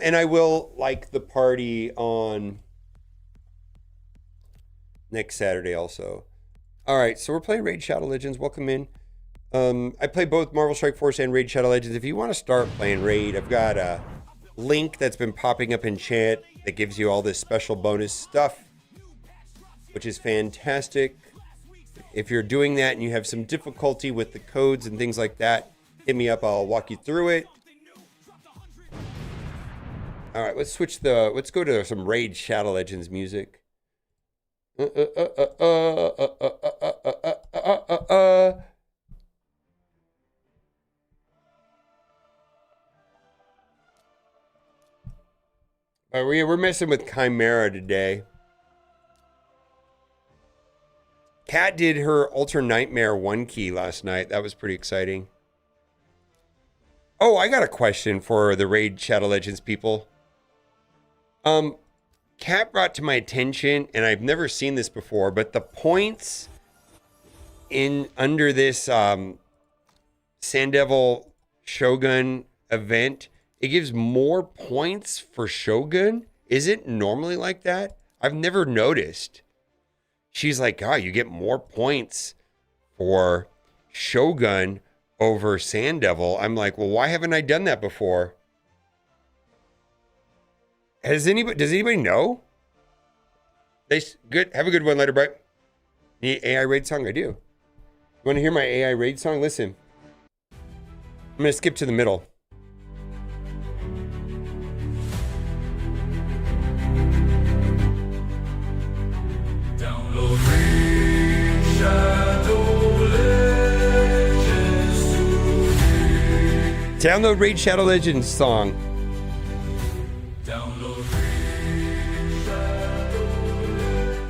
and I will like the party on next Saturday also. All right, so we're playing Raid Shadow Legends. Welcome in. I play both Marvel Strike Force and Raid Shadow Legends. If you want to start playing Raid, I've got a link that's been popping up in chat that gives you all this special bonus stuff, which is fantastic. If you're doing that and you have some difficulty with the codes and things like that, hit me up. I'll walk you through it. All right, let's go to some Raid Shadow Legends music. We're messing with Chimera today. Kat did her Ultra Nightmare 1 key last night. That was pretty exciting. Oh, I got a question for the Raid Shadow Legends people. Kat brought to my attention, and I've never seen this before, but the points under this Sandevil Shogun event, it gives more points for Shogun. Is it normally like that? I've never noticed. She's like, oh, you get more points for Shogun over Sandevil. I'm like, well, why haven't I done that before? Does anybody know? Good. Have a good one later, Bright. Need AI raid song? I do. You want to hear my AI raid song? Listen. I'm going to skip to the middle. Download Raid Shadow Legends song.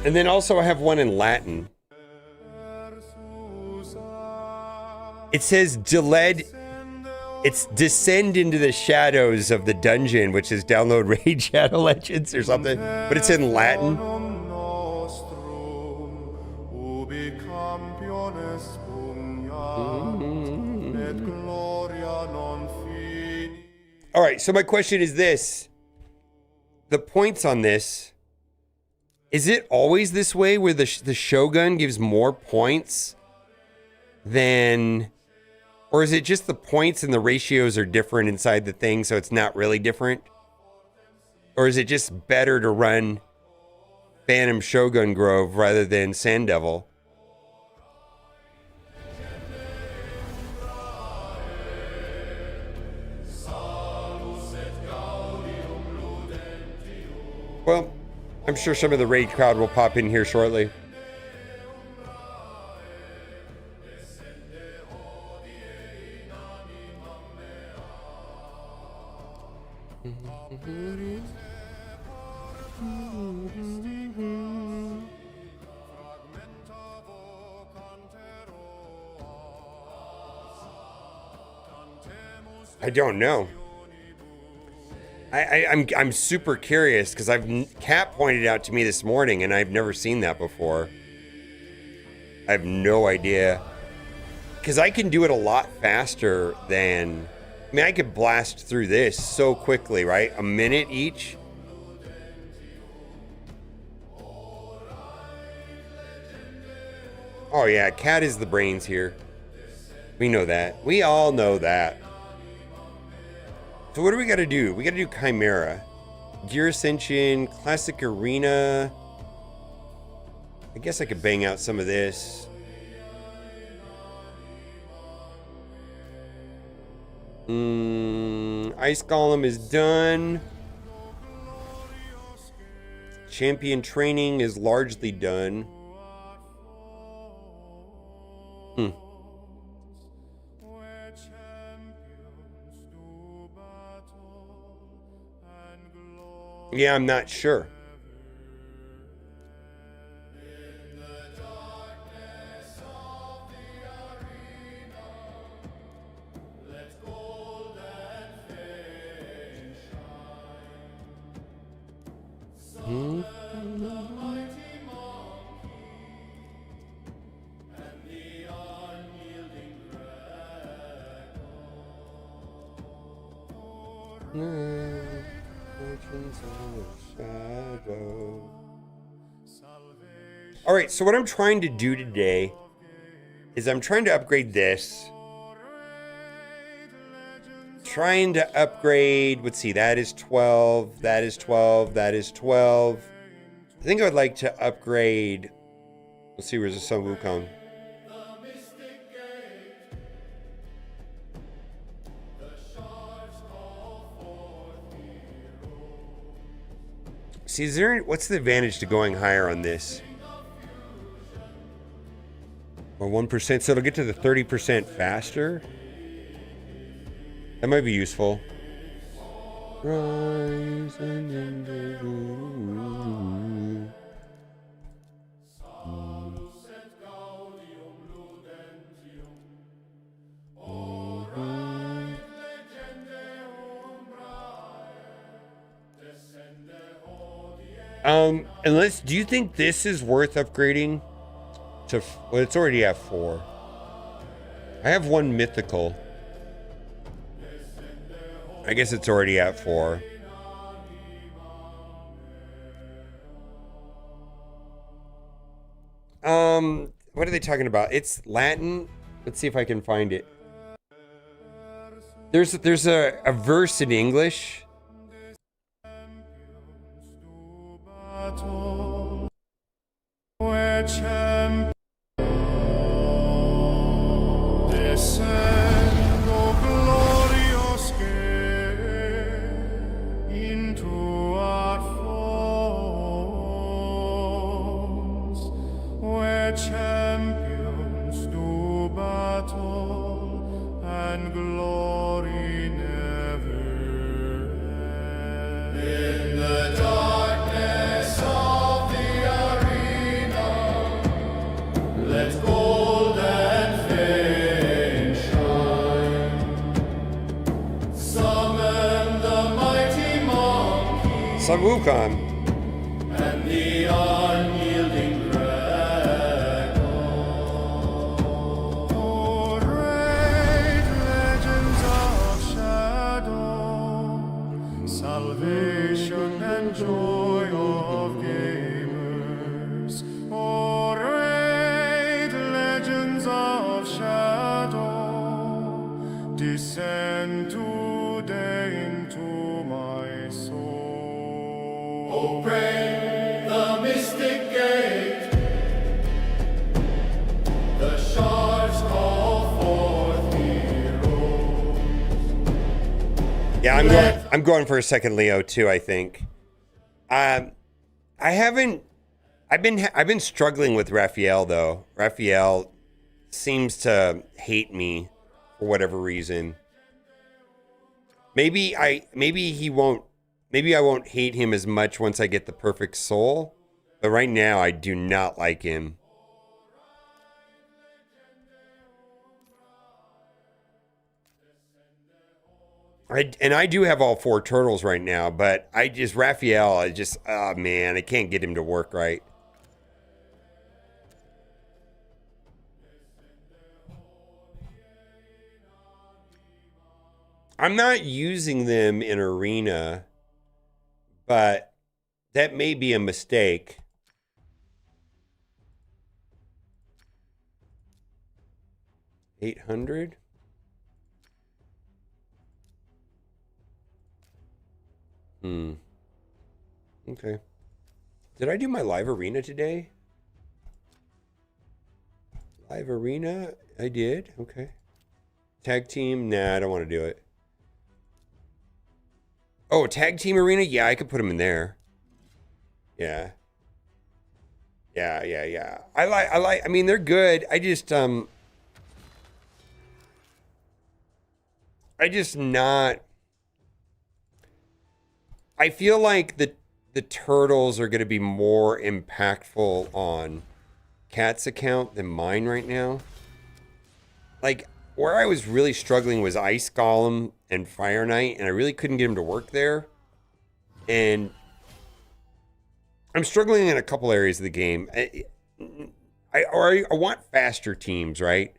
And then also I have one in Latin. It says it's descend into the shadows of the dungeon, which is download Raid Shadow Legends or something, but it's in Latin. All right, so my question is this. The points on this, is it always this way where the Shogun gives more points than, or is it just the points and the ratios are different inside the thing, so it's not really different? Or is it just better to run Phantom Shogun Grove rather than Sandevil? Well, I'm sure some of the raid crowd will pop in here shortly. I don't know. I'm super curious because Kat pointed out to me this morning and I've never seen that before. I have no idea. Because I can do it a lot faster than, I mean, I could blast through this so quickly, right? A minute each. Oh yeah, Kat is the brains here. We know that. We all know that. So what do we got to do? We got to do Chimera. Gear Ascension, Classic Arena. I guess I could bang out some of this. Ice Golem is done. Champion Training is largely done. Yeah, I'm not sure. Legends of Shadow. All right, so what I'm trying to do today is I'm trying to upgrade this. Trying to upgrade, let's see, that is 12, that is 12, that is 12. I think I would like to upgrade, let's see, where's the Sun Wukong? See, is there, what's the advantage to going higher on this? Or 1%, so it'll get to the 30% faster? That might be useful. Rising in the gloom. Unless, do you think this is worth upgrading to, well, it's already at 4. I have one mythical. I guess it's already at 4. What are they talking about? It's Latin. Let's see if I can find it. There's a verse in English. Sun Wukong. And the unyielding dragon. Oh, great legends of shadow, salvation and joy of gamers. Oh, great legends of shadow, descend today into my soul. Open the mystic gate, the shards call forth heroes. Yeah, I'm going for a second Leo too, I think. I've been struggling with Raphael though. Raphael seems to hate me for whatever reason. Maybe I won't hate him as much once I get the perfect soul, but right now I do not like him. I do have all 4 turtles right now, but Raphael, oh man, I can't get him to work right. I'm not using them in arena, but that may be a mistake. $800. Okay. Did I do my live arena today? Live arena? I did. Okay. Tag team? Nah, I don't want to do it. Oh, tag team arena? Yeah, I could put them in there. Yeah. Yeah. I mean, they're good. I just not. I feel like the turtles are going to be more impactful on Cat's account than mine right now. Like, where I was really struggling was Ice Golem and Fire Knight, and I really couldn't get him to work there. And I'm struggling in a couple areas of the game. I want faster teams, right?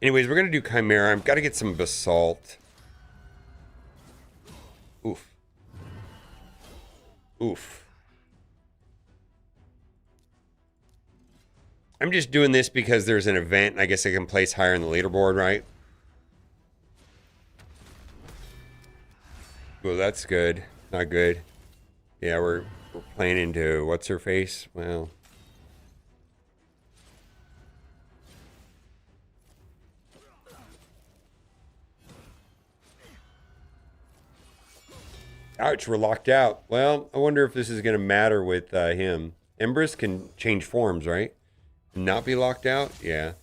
Anyways, we're gonna do Chimera. I've got to get some Basalt. Oof. Oof. I'm just doing this because there's an event, and I guess I can place higher in the leaderboard, right? Well, that's good. Not good. Yeah, we're playing into what's her face? Well. Ouch, we're locked out. Well, I wonder if this is going to matter with him. Empress can change forms, right? Not be locked out? Yeah.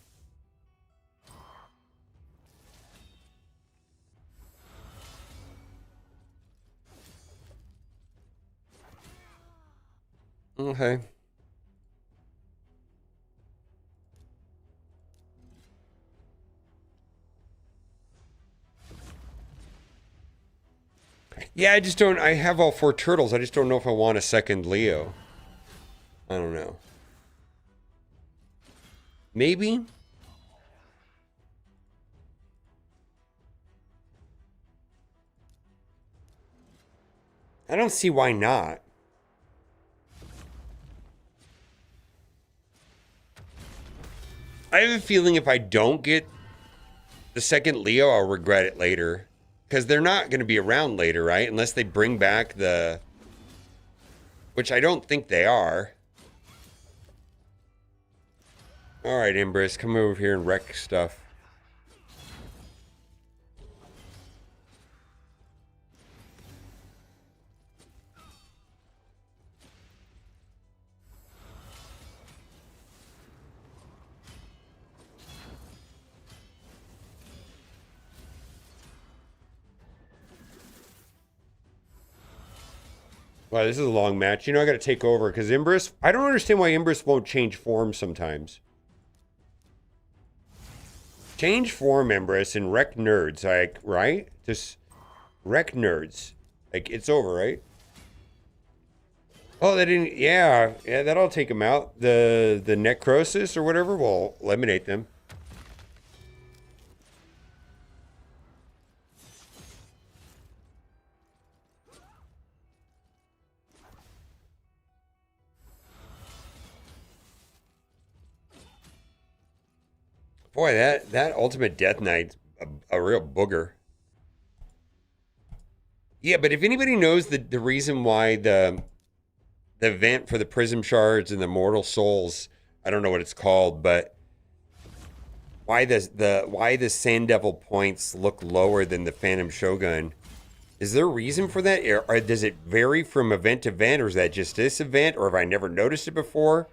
Okay. Yeah, I just don't. I have all 4 turtles. I just don't know if I want a second Leo. I don't know. Maybe? I don't see why not. I have a feeling if I don't get the second Leo, I'll regret it later. Because they're not going to be around later, right? Unless they bring back the... Which I don't think they are. Alright, Empress, come over here and wreck stuff. Wow, this is a long match. You know, I got to take over because Empress... I don't understand why Empress won't change form sometimes. Change form, Empress, and wreck nerds, like, right? Just wreck nerds. Like, it's over, right? Oh, they didn't... Yeah, that'll take them out. The necrosis or whatever will eliminate them. Boy, that ultimate death knight's a real booger. Yeah, but if anybody knows the reason why the event for the prism shards and the mortal souls, I don't know what it's called, but why the Sand Devil points look lower than the Phantom Shogun? Is there a reason for that? Or does it vary from event to event, or is that just this event, or have I never noticed it before?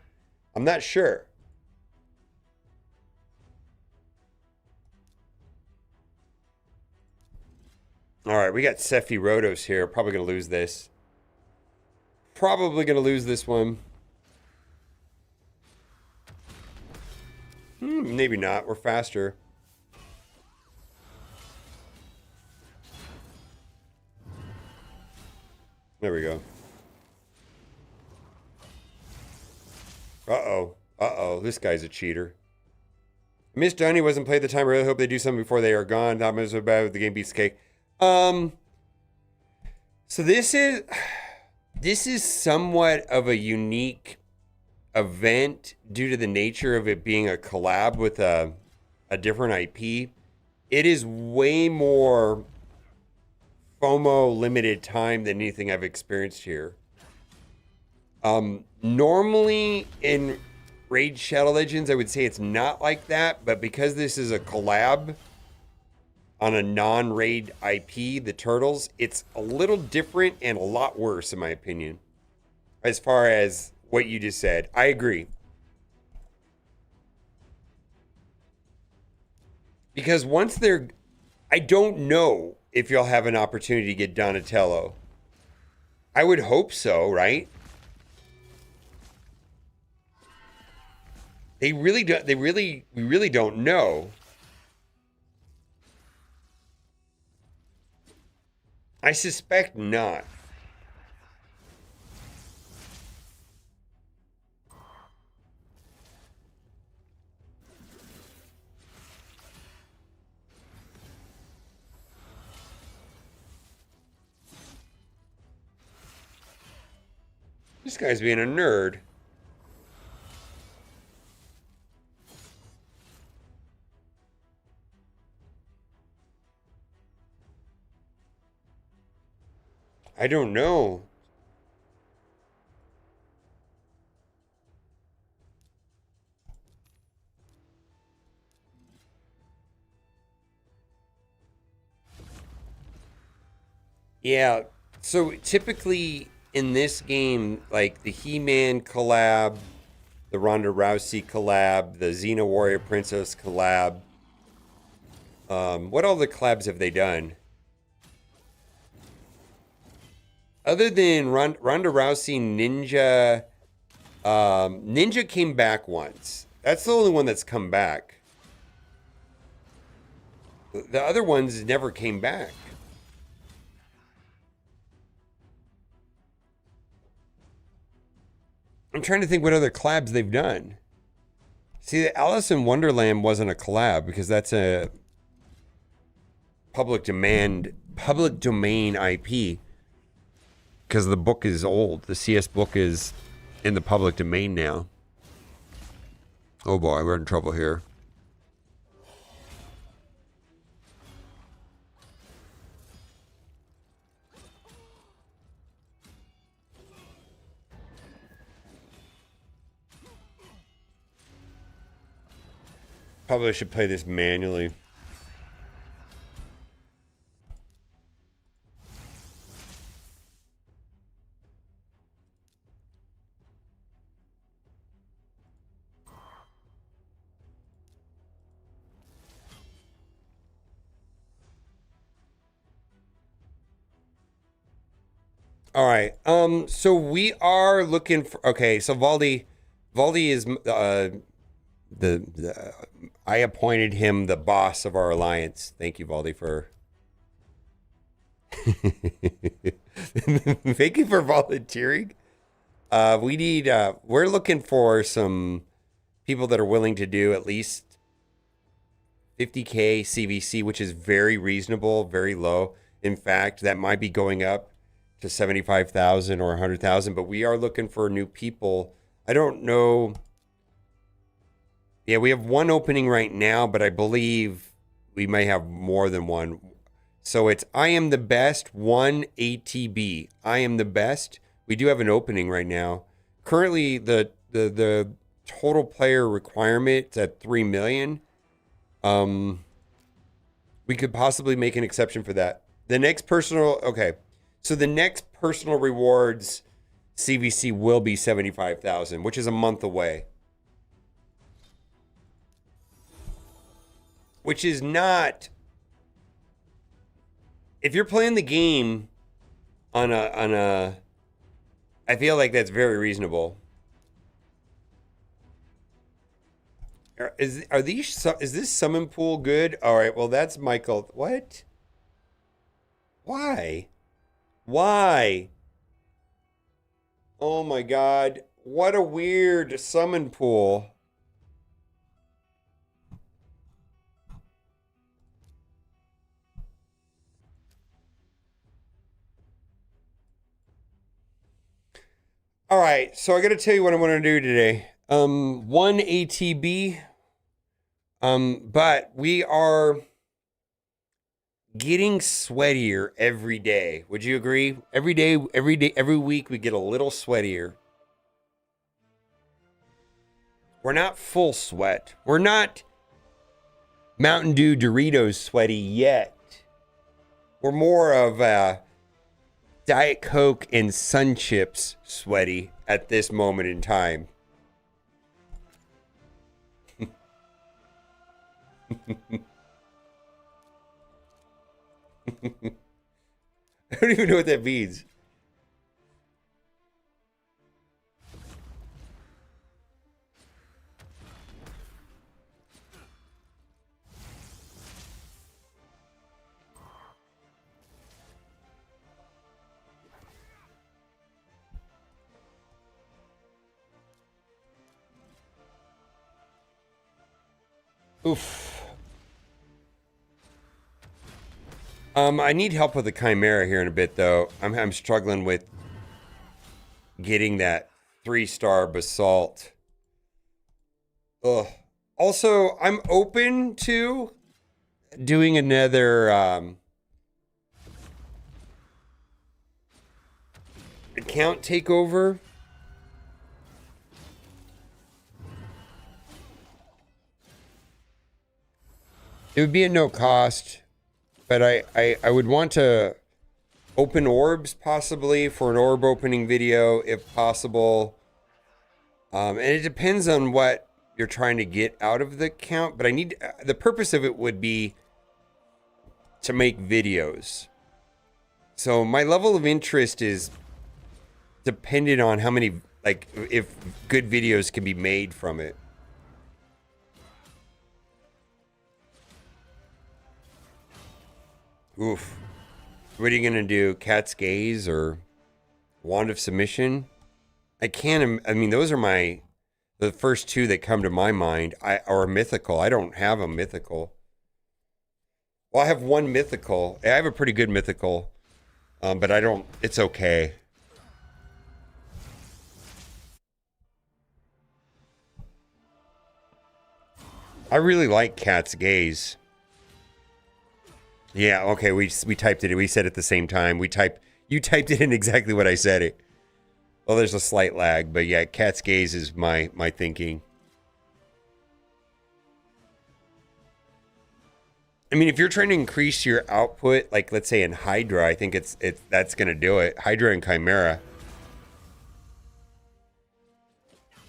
I'm not sure. All right, we got Sephirotos here. Probably going to lose this. Probably going to lose this one. Maybe not. We're faster. There we go. Uh-oh. Uh-oh. This guy's a cheater. Miss Johnny wasn't played at the time. I really hope they do something before they are gone. Not much about the game beats the cake. So this is somewhat of a unique event due to the nature of it being a collab with a different IP. It is way more FOMO limited time than anything I've experienced here. Normally in Raid Shadow Legends, I would say it's not like that, but because this is a collab on a non-raid IP, the Turtles, it's a little different and a lot worse in my opinion. As far as what you just said, I agree. Because once they're, I don't know if you'll have an opportunity to get Donatello. I would hope so, right? We really don't know. I suspect not. This guy's being a nerd. I don't know. Yeah, so typically in this game, like the He-Man collab, the Ronda Rousey collab, the Xena Warrior Princess collab, what all the collabs have they done? Other than Ronda Rousey, Ninja came back once. That's the only one that's come back. The other ones never came back. I'm trying to think what other collabs they've done. See, the Alice in Wonderland wasn't a collab because that's a public domain IP. Because the book is old. The CS book is in the public domain now. Oh boy, we're in trouble here. Probably should play this manually. All right. So we are looking for. Okay. So Valdi is the I appointed him the boss of our alliance. Thank you, Valdi, for. Thank you for volunteering. We need. We're looking for some people that are willing to do at least 50K CVC, which is very reasonable, very low. In fact, that might be going up to 75,000 or 100,000, but we are looking for new people. I don't know. Yeah, we have one opening right now, but I believe we may have more than one. So it's I am the best 1 ATB. I am the best. We do have an opening right now. Currently, the total player requirement is at 3 million. We could possibly make an exception for that. The next personal, okay. So the next personal rewards CVC will be 75,000, which is a month away. Which is not, if you're playing the game on a I feel like that's very reasonable. Is this summon pool good? All right, well that's Michael. What? Why? Why? Oh my god. What a weird summon pool. All right, so I got to tell you what I want to do today. 1 ATB. But we are getting sweatier every day. Would you agree? Every day, every week we get a little sweatier. We're not full sweat. We're not Mountain Dew Doritos sweaty yet. We're more of Diet Coke and Sun Chips sweaty at this moment in time. I don't even know what that means. Oof. I need help with the Chimera here in a bit, though. I'm struggling with getting that 3-star Basalt. Ugh. Also, I'm open to doing another account takeover. It would be at no cost, but I would want to open orbs possibly for an orb opening video if possible. And it depends on what you're trying to get out of the account, but I need the purpose of it would be to make videos. So my level of interest is dependent on how many, like, if good videos can be made from it. Oof. What are you going to do? Cat's Gaze or Wand of Submission? I mean, those are the first two that come to my mind. Or mythical. I don't have a mythical. Well, I have one mythical. I have a pretty good mythical. But I don't, it's okay. I really like Cat's Gaze. Yeah, okay, we typed it. We said it at the same time. You typed it in exactly what I said it. Well, there's a slight lag, but yeah, Cat's Gaze is my thinking. I mean, if you're trying to increase your output, like let's say in Hydra, I think that's gonna do it. Hydra and Chimera.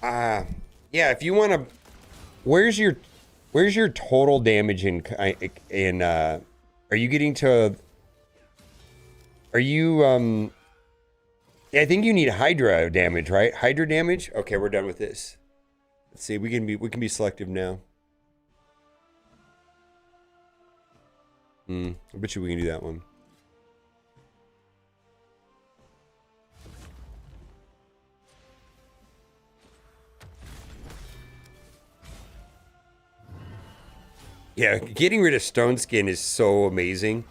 Yeah, if you want to, where's your total damage in are you getting to, are you I think you need Hydra damage, right? Hydra damage? Okay, we're done with this. Let's see, we can be selective now. I bet you we can do that one. Yeah, getting rid of Stone Skin is so amazing.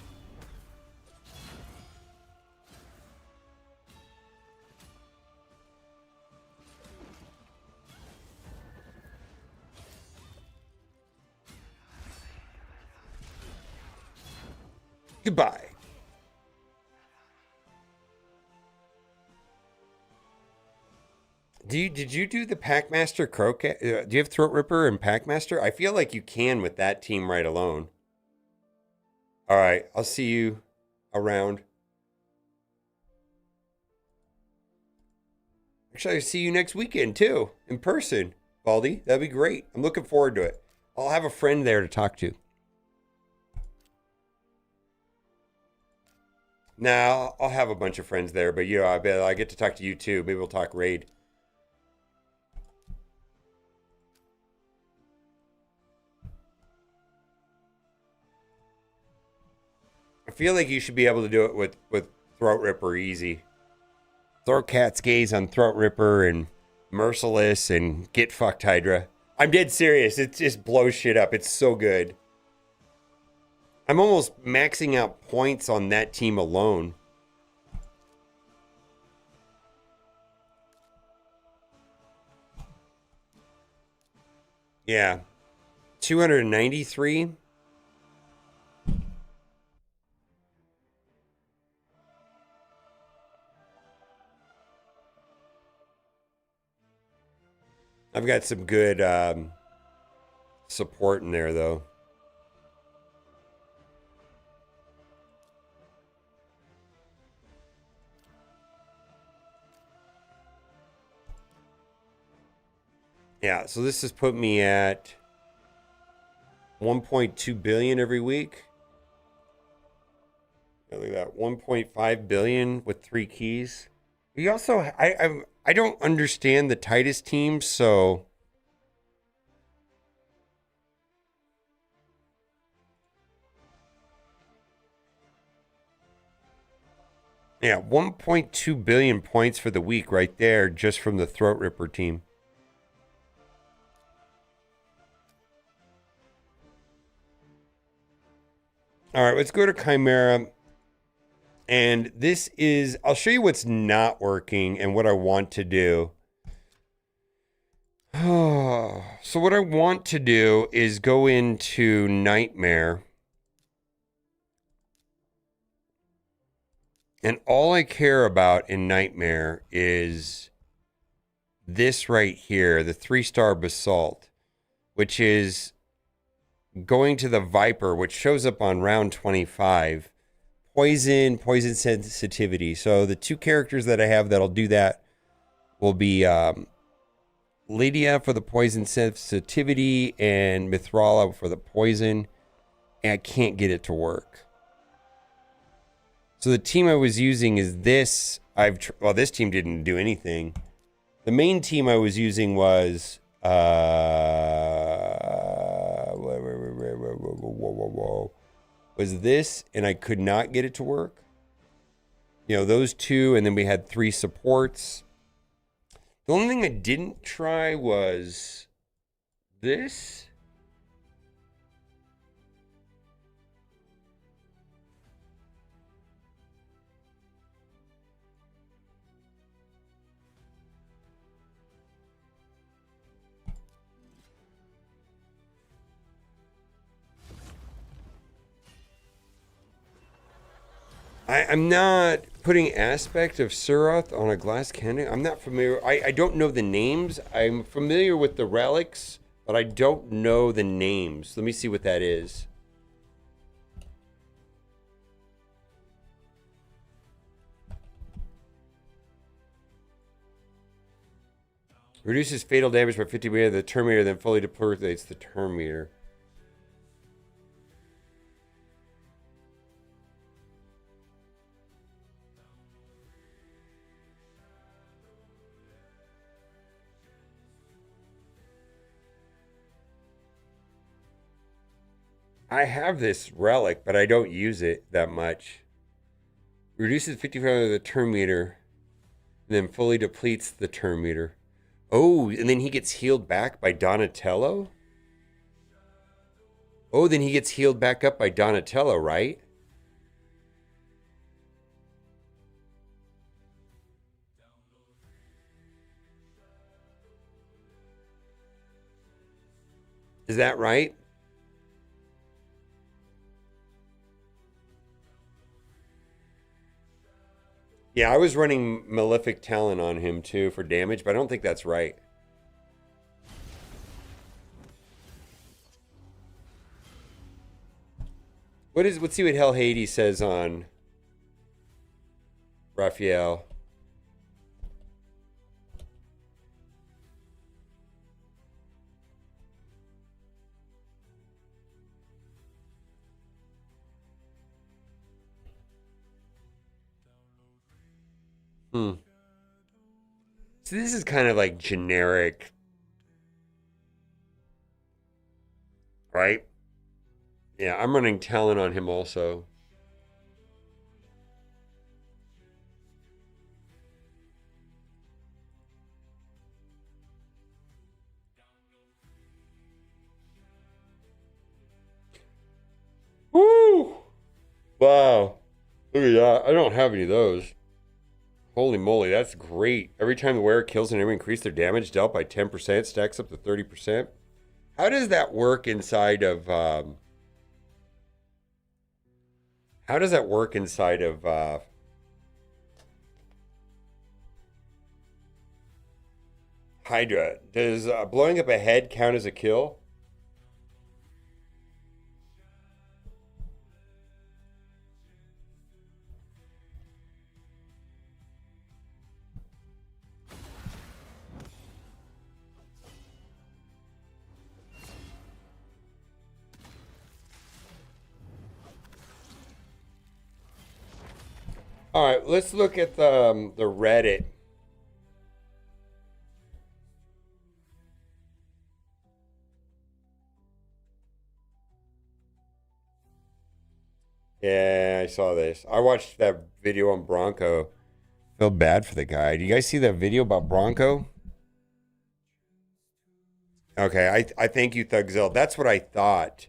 Goodbye. Did you do the Packmaster Crocat? Do you have Throat Ripper and Packmaster? I feel like you can with that team right alone. All right, I'll see you around. Actually, I'll see you next weekend too, in person, Baldy. That'd be great. I'm looking forward to it. I'll have a friend there to talk to. Now, I'll have a bunch of friends there, but I bet I get to talk to you too. Maybe we'll talk raid. I feel like you should be able to do it with Throat Ripper easy. Throw Cat's Gaze on Throat Ripper and Merciless and Get Fucked Hydra. I'm dead serious. It just blows shit up. It's so good. I'm almost maxing out points on that team alone. Yeah. 293. I've got some good support in there, though. Yeah, so this has put me at 1.2 billion every week. Look at that, 1.5 billion with 3 keys. We also, I don't understand the Titus team, so yeah, 1.2 billion points for the week right there, just from the Throat Ripper team. All right, let's go to Chimera. And this is, I'll show you what's not working and what I want to do. So what I want to do is go into Nightmare. And all I care about in Nightmare is this right here, the 3-star Basalt, which is going to the Viper, which shows up on round 25. Poison sensitivity. So the two characters that I have that'll do that will be Lydia for the poison sensitivity and Mithrala for the poison. And I can't get it to work. So the team I was using is this. Well, this team didn't do anything. The main team I was using was was this, and I could not get it to work. You know, those two, and then we had 3 supports. The only thing I didn't try was this. I'm not putting aspect of Surath on a glass cannon. I'm not familiar. I don't know the names. I'm familiar with the relics, but I don't know the names. Let me see what that is. Reduces fatal damage by 50 meter. The turn meter then fully depletes the turn meter. I have this relic, but I don't use it that much. Reduces 50% of the turn meter, then fully depletes the turn meter. Oh, and then he gets healed back by Donatello? Oh, then he gets healed back up by Donatello, right? Is that right? Yeah, I was running Malefic Talon on him too for damage, but I don't think that's right. Let's see what Hell Hades says on Raphael. So this is kind of like generic, right? Yeah, I'm running Talon on him also. Woo! Wow. Look at that. I don't have any of those. Holy moly, that's great. Every time the wearer kills an enemy, increase their damage dealt by 10%, stacks up to 30%. How does that work inside of how does that work inside of Hydra? Does blowing up a head count as a kill? All right, let's look at the Reddit. Yeah, I saw this. I watched that video on Bronco. Feel bad for the guy. Do you guys see that video about Bronco? Okay, I thank you, Thugzil. That's what I thought.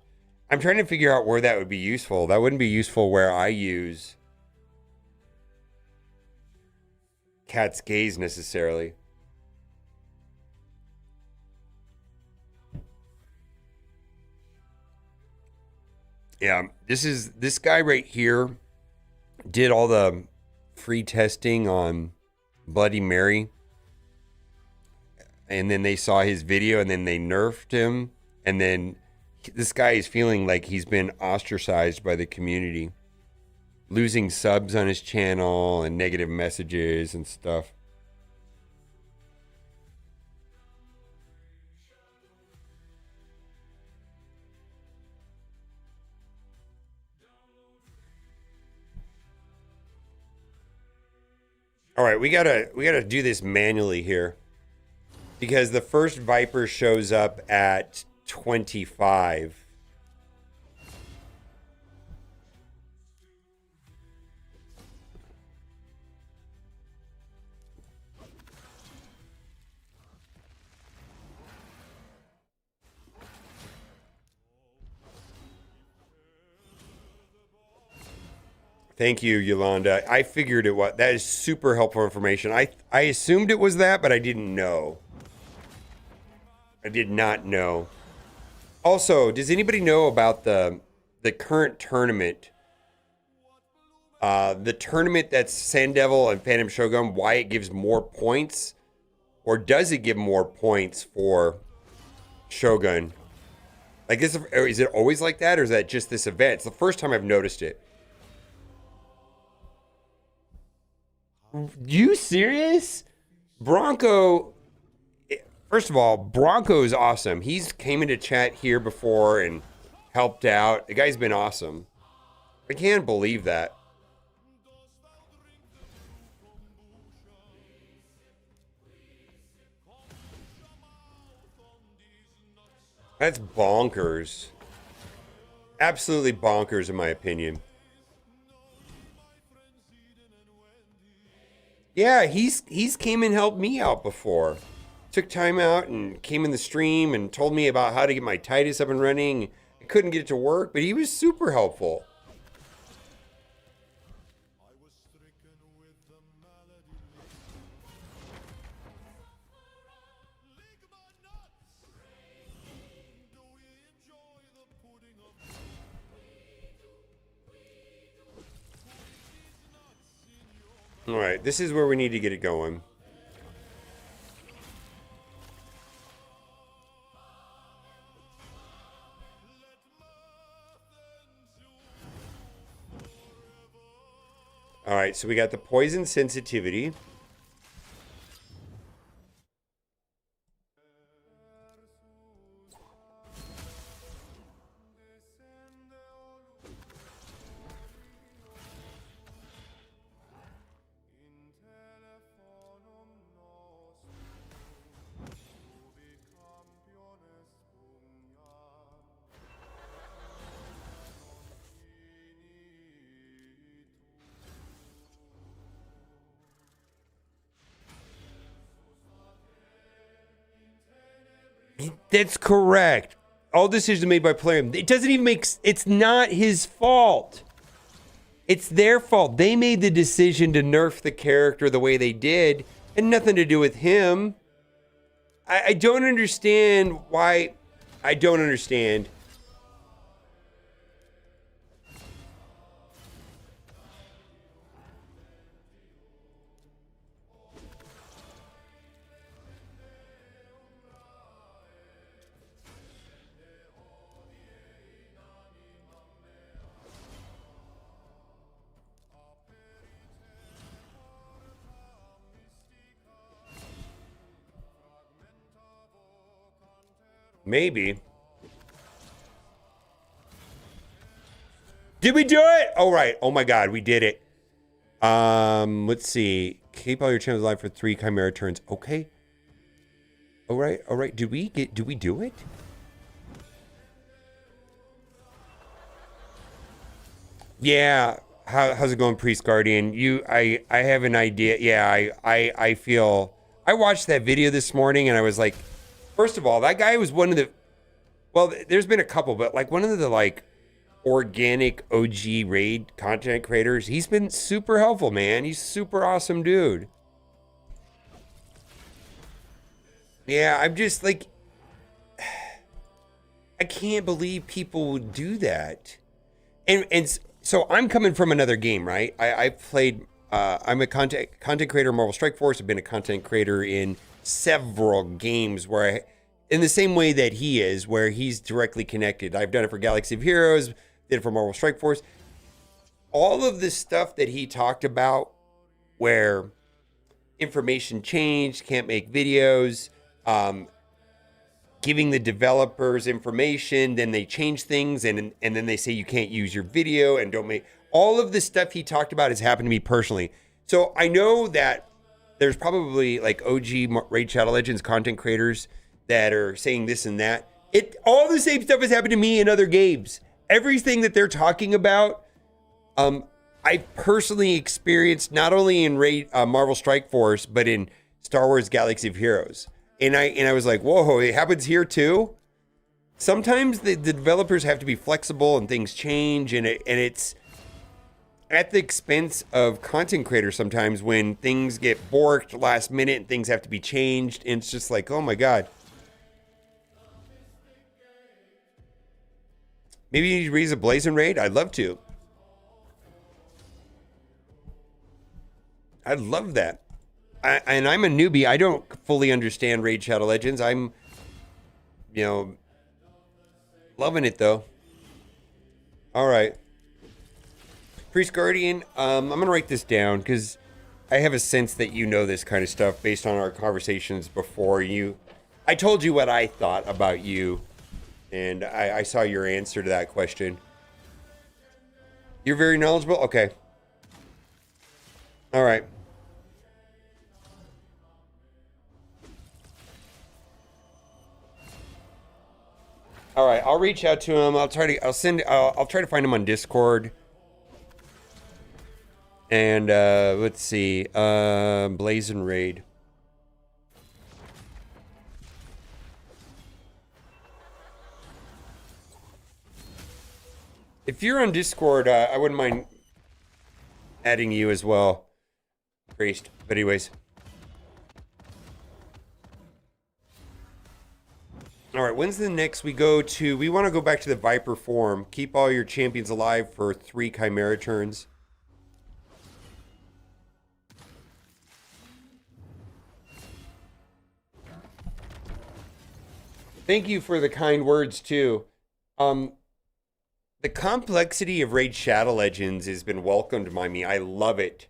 I'm trying to figure out where that would be useful. That wouldn't be useful where I use cat's gaze necessarily. Yeah, this guy right here did all the free testing on Bloody Mary, and then they saw his video, and then they nerfed him, and then this guy is feeling like he's been ostracized by the community, losing subs on his channel and negative messages and stuff. All right, we gotta do this manually here, because the first Viper shows up at 25. Thank you, Yolanda. I figured it was. That is super helpful information. I assumed it was that, but I didn't know. I did not know. Also, does anybody know about the current tournament? The tournament that's Sand Devil and Phantom Shogun, why it gives more points? Or does it give more points for Shogun? Like, is it always like that, or is that just this event? It's the first time I've noticed it. You serious? Bronco, first of all, Bronco is awesome. He's came into chat here before and helped out. The guy's been awesome. I can't believe that. That's bonkers. Absolutely bonkers, in my opinion. Yeah, he's came and helped me out before. Took time out and came in the stream and told me about how to get my Titus up and running. I couldn't get it to work, but he was super helpful. All right, this is where we need to get it going. All right, so we got the poison sensitivity. That's correct. All decisions made by player. It doesn't even make. It's not his fault. It's their fault. They made the decision to nerf the character the way they did, and nothing to do with him. I don't understand why. I don't understand. Maybe. Did we do it? Oh, right. Oh, my God. We did it. Let's see. Keep all your channels alive for 3 Chimera turns. Okay. All right. All right. Did we do it? Yeah. How's it going, Priest Guardian? I have an idea. Yeah, I feel... I watched that video this morning and I was like... First of all, that guy was one of the, well, there's been a couple, but like one of the like organic OG raid content creators. He's been super helpful, man. He's super awesome dude. Yeah, I'm just like, I can't believe people would do that. And so I'm coming from another game, right? I've played. I'm a content creator in Marvel Strike Force. I've been a content creator in several games where, in the same way that he is, where he's directly connected. I've done it for Galaxy of Heroes. Did it for Marvel Strike Force. All of this stuff that he talked about, where information changed, can't make videos, giving the developers information, then they change things, and then they say you can't use your video and don't make. All of the stuff he talked about has happened to me personally. So I know that there's probably like OG Raid Shadow Legends content creators that are saying this and that. All the same stuff has happened to me in other games. Everything that they're talking about, I personally experienced not only in Marvel Strike Force, but in Star Wars Galaxy of Heroes. And I was like, whoa, it happens here too? Sometimes the developers have to be flexible and things change, and it's at the expense of content creators sometimes when things get borked last minute and things have to be changed. And it's just like, oh my God. Maybe you need to raise a Blazing Raid? I'd love to. I'd love that. And I'm a newbie. I don't fully understand Raid Shadow Legends. I'm, loving it though. All right. Priest Guardian, I'm going to write this down because I have a sense that you know this kind of stuff based on our conversations before you. I told you what I thought about you, and I saw your answer to that question. You're very knowledgeable? Okay. All right. All right, I'll reach out to him. I'll try to find him on Discord. And let's see, Blazing Raid. If you're on Discord, I wouldn't mind adding you as well, Priest. But anyways. All right, when's the next we want to go back to the Viper form. Keep all your champions alive for 3 Chimera turns. Thank you for the kind words, too. The complexity of Raid Shadow Legends has been welcomed by me. I love it.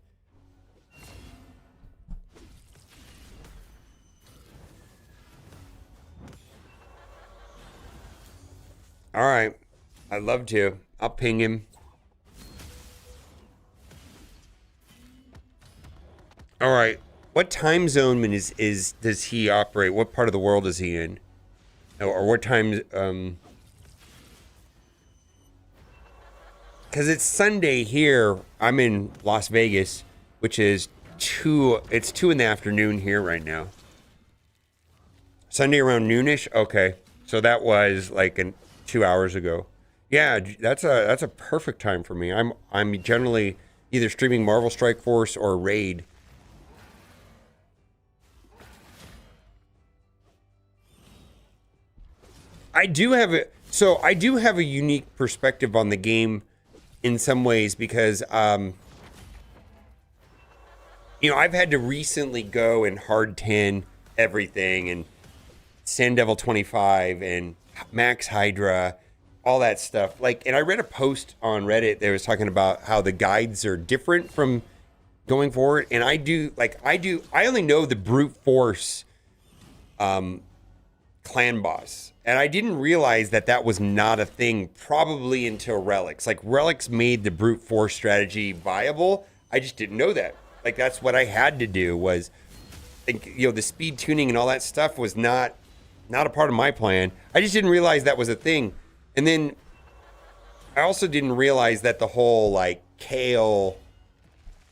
All right. I'd love to. I'll ping him. All right. What time zone does he operate? What part of the world is he in? Or what time? Because it's Sunday here. I'm in Las Vegas, which is 2. It's 2 in the afternoon here right now. Sunday around noonish. Okay, so that was like 2 hours ago. Yeah, that's a perfect time for me. I'm generally either streaming Marvel Strike Force or Raid. I do have a unique perspective on the game in some ways because I've had to recently go and hard 10 everything and Sand Devil 25 and Max Hydra, all that stuff. And I read a post on Reddit that was talking about how the guides are different from going forward. And I only know the brute force clan boss. And I didn't realize that was not a thing probably until Relics. Relics made the brute force strategy viable. I just didn't know that. That's what I had to do was, the speed tuning and all that stuff was not a part of my plan. I just didn't realize that was a thing. And then I also didn't realize that the whole Kale,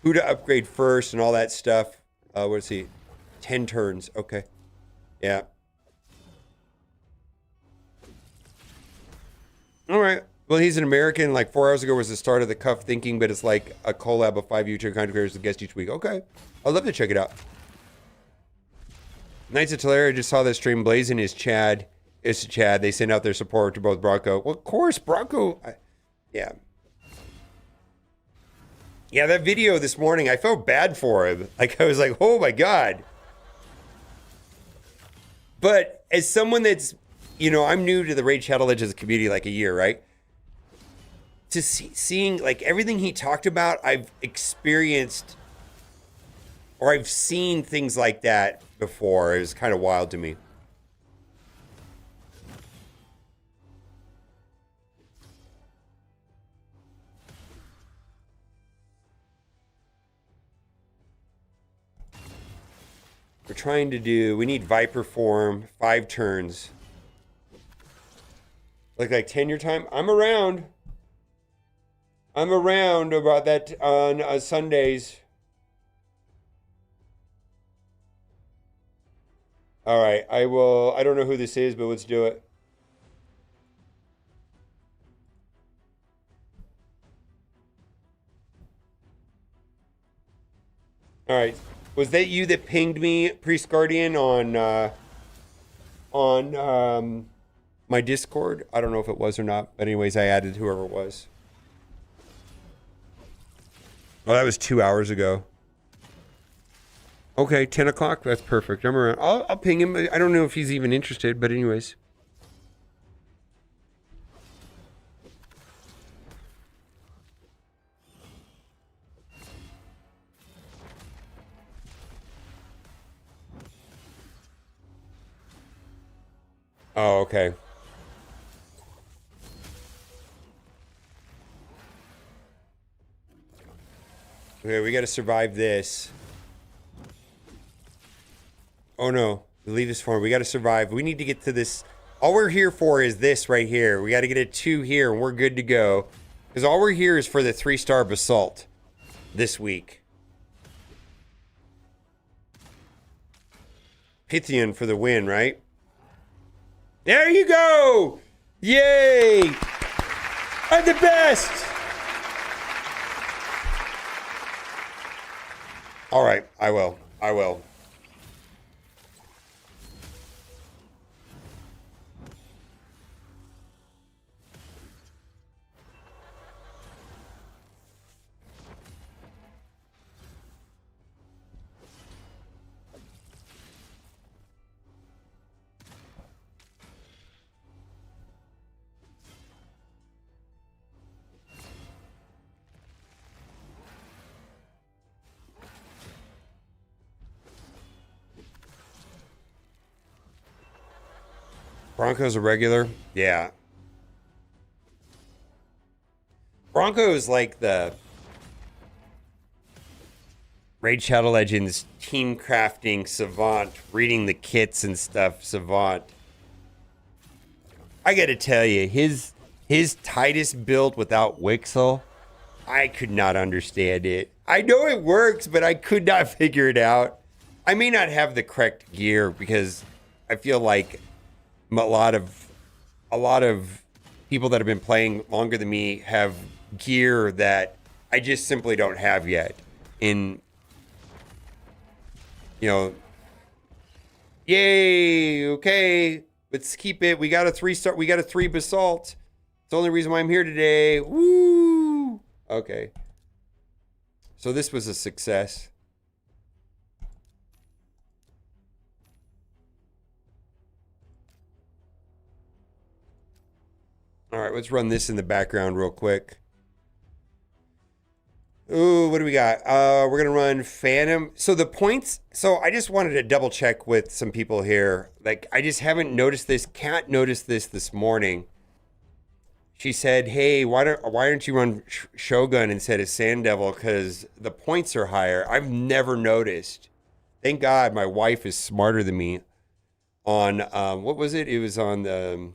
who to upgrade first and all that stuff. What is he? 10 turns. Okay. Yeah. All right. Well, he's an American. 4 hours ago was the start of the Cuff Thinking, but it's like a collab of 5 YouTube content creators with guests each week. Okay. I'd love to check it out. Knights of Talaria just saw that stream. Blazing is Chad. It's Chad. They send out their support to both Bronco. Well, of course, Bronco. Yeah. Yeah, that video this morning, I felt bad for him. Like, I was like, oh my God. But as someone that's, you know, I'm new to the Raid Shadow Legends community like a year, right? To seeing like everything he talked about, I've experienced or I've seen things like that before. It was kind of wild to me. We're trying to do, we need Viper form, 5 turns. Like tenure time. I'm around. I'm around about that on Sundays. All right, I will. I don't know who this is, but let's do it. All right, was that you that pinged me, Priest Guardian, on my Discord? I don't know if it was or not, but anyways, I added whoever it was. Oh, that was 2 hours ago. Okay, 10 o'clock. That's perfect. I'm around. I'll ping him. I don't know if he's even interested, but anyways. Oh, okay. Okay, we got to survive this. Oh no, leave this for me. We got to survive. We need to get to this. All we're here for is this right here. We got to get a 2 here and we're good to go. Because all we're here is for the 3-star Basalt this week. Pythian for the win, right? There you go! Yay! I'm the best! All right, I will. I will. Bronco's a regular? Yeah. Bronco's like the Raid Shadow Legends team crafting savant, reading the kits and stuff savant. I gotta tell you, his tightest build without Wixel, I could not understand it. I know it works, but I could not figure it out. I may not have the correct gear because I feel like a lot of people that have been playing longer than me have gear that I just simply don't have yet. In, you know, yay, okay, let's keep it. We got a 3-star, we got a 3 Basalt. It's the only reason why I'm here today. Woo! Okay. So this was a success. All right, let's run this in the background real quick. Ooh, what do we got? We're gonna run Phantom. So the points. So I just wanted to double check with some people here. Like I just haven't noticed this. Kat noticed this morning. She said, "Hey, why don't you run Shogun instead of Sand Devil? Because the points are higher." I've never noticed. Thank God my wife is smarter than me. On what was it? It was on the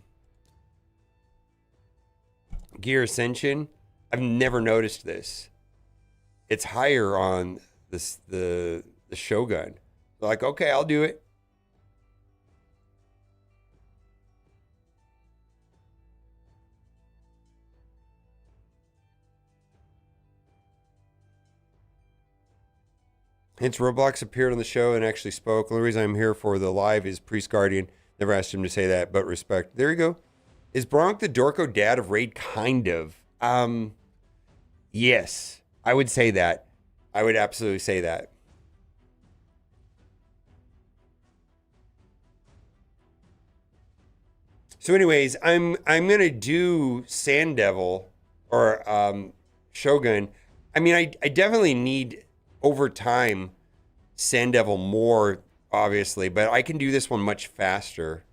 Gear Ascension. I've never noticed this. It's higher on this the Shogun. They're like, okay, I'll do it. Hence, Roblox appeared on the show and actually spoke. The only reason I'm here for the live is Priest Guardian. Never asked him to say that, but respect. There you go. Is Bronk the Dorko dad of Raid? Kind of. Yes, I would say that. I would absolutely say that. So, anyways, I'm gonna do Sand Devil or Shogun. I mean, I definitely need over time Sand Devil more, obviously, but I can do this one much faster.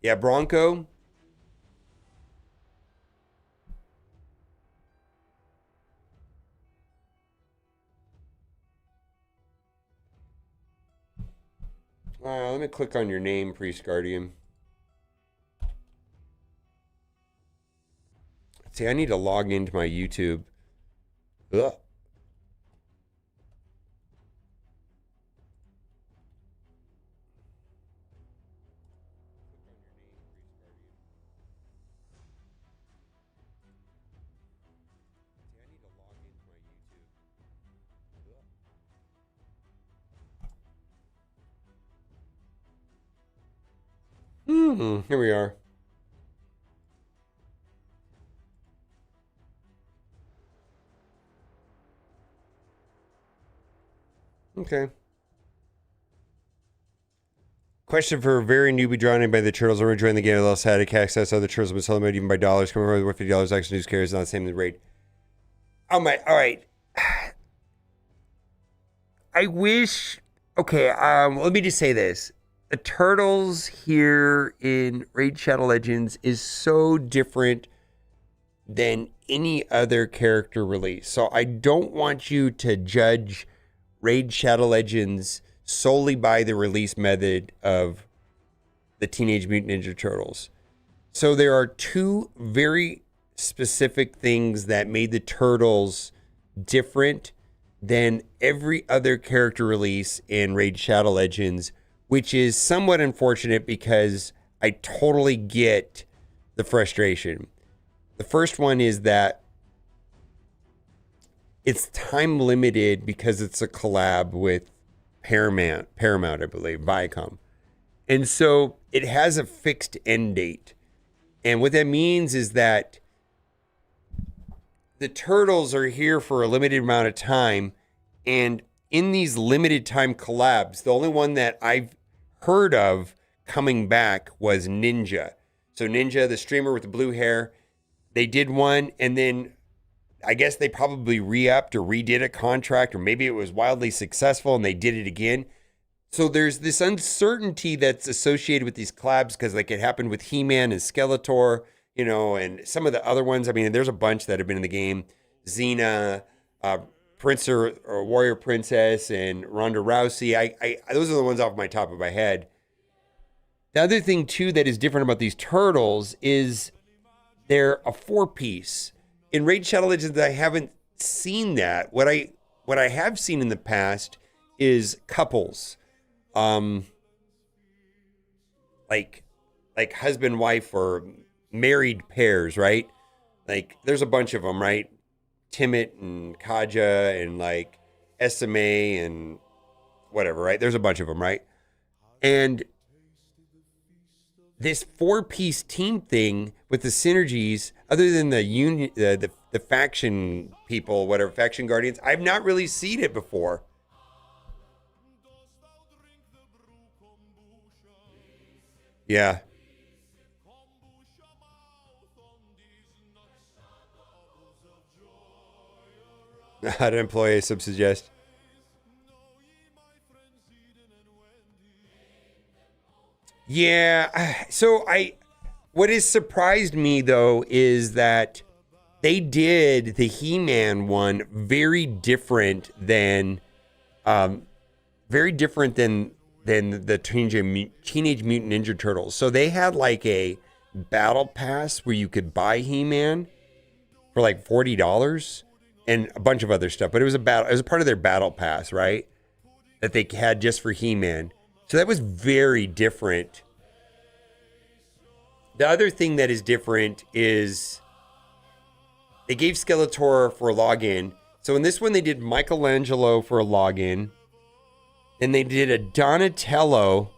Yeah, Bronco. Let me click on your name, Priest Guardian. See, I need to log into my YouTube. Ugh. Here we are. Okay. Question for a very newbie drawn in by the turtles. Are enjoying the game a little static access. Other turtles have been selling even by dollars. Coming over with $50. Actual news carriers not the same as the rate. Oh my! All right. I wish. Okay. Let me just say this: the turtles here in Raid Shadow Legends is so different than any other character release. So I don't want you to judge Raid Shadow Legends solely by the release method of the Teenage Mutant Ninja Turtles. So there are two very specific things that made the Turtles different than every other character release in Raid Shadow Legends, which is somewhat unfortunate because I totally get the frustration. The first one is that it's time limited because it's a collab with Paramount, I believe, Viacom. And so it has a fixed end date. And what that means is that the turtles are here for a limited amount of time. And in these limited time collabs, the only one that I've heard of coming back was Ninja. So Ninja, the streamer with the blue hair, they did one, and then I guess they probably re-upped or redid a contract, or maybe it was wildly successful and they did it again. So there's this uncertainty that's associated with these collabs because like it happened with He-Man and Skeletor, you know, and some of the other ones. I mean, there's a bunch that have been in the game. Xena, Prince or Warrior Princess, and Ronda Rousey. I those are the ones off my top of my head. The other thing too that is different about these turtles is they're a 4-piece. In Raid Shadow Legends, I haven't seen that. What I have seen in the past is couples, like husband wife or married pairs, right? Like there's a bunch of them, right? Timit and Kaja and like SMA and whatever, right? There's a bunch of them, right? And this 4-piece team thing with the synergies, other than the union, the faction people, whatever, faction guardians, I've not really seen it before. Yeah. I'd employ a subsuggest. Yeah. So what has surprised me though is that they did the He-Man one very different than, um, the Teenage Mutant Ninja Turtles. So they had like a battle pass where you could buy He-Man for like $40 and a bunch of other stuff. But it was it was a part of their battle pass, right? That they had just for He-Man. So that was very different. The other thing that is different is they gave Skeletor for a login. So in this one, they did Michelangelo for a login. And they did a Donatello.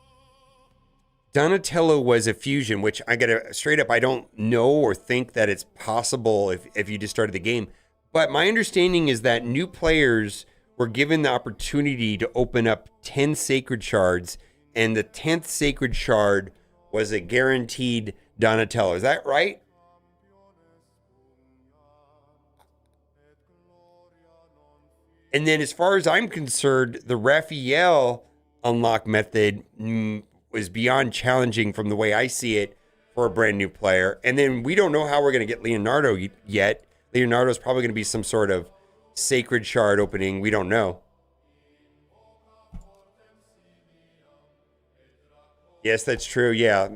Donatello was a fusion, which I got to straight up, I don't know or think that it's possible if you just started the game. But my understanding is that new players were given the opportunity to open up 10 sacred shards, and the 10th sacred shard was a guaranteed Donatello. Is that right? And then as far as I'm concerned, the Raphael unlock method was beyond challenging from the way I see it for a brand new player. And then we don't know how we're going to get Leonardo yet. Leonardo's probably going to be some sort of sacred shard opening. We don't know. Yes, that's true. Yeah.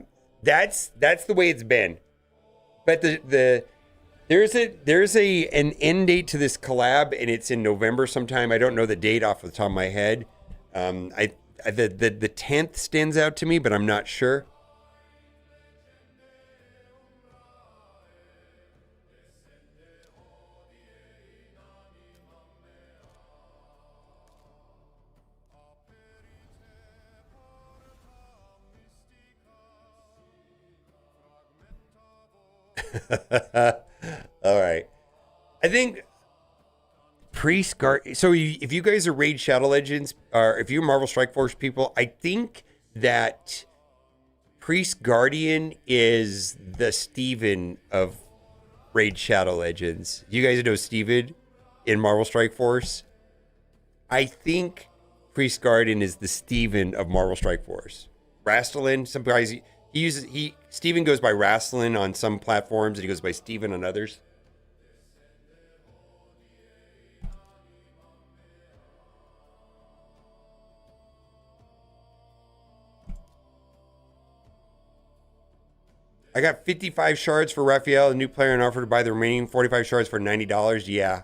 That's the way it's been. But there's an end date to this collab, and it's in November sometime. I don't know the date off the top of my head. The 10th stands out to me, but I'm not sure. All right. I think Priest Guard. So if you guys are Raid Shadow Legends, or if you're Marvel Strike Force people, I think that Priest Guardian is the Steven of Raid Shadow Legends. You guys know Steven in Marvel Strike Force? I think Priest Guardian is the Steven of Marvel Strike Force. Rastalin, some guys Steven goes by Rastalin on some platforms and he goes by Steven on others. I got 55 shards for Raphael, a new player, and offered to buy the remaining 45 shards for $90. Yeah.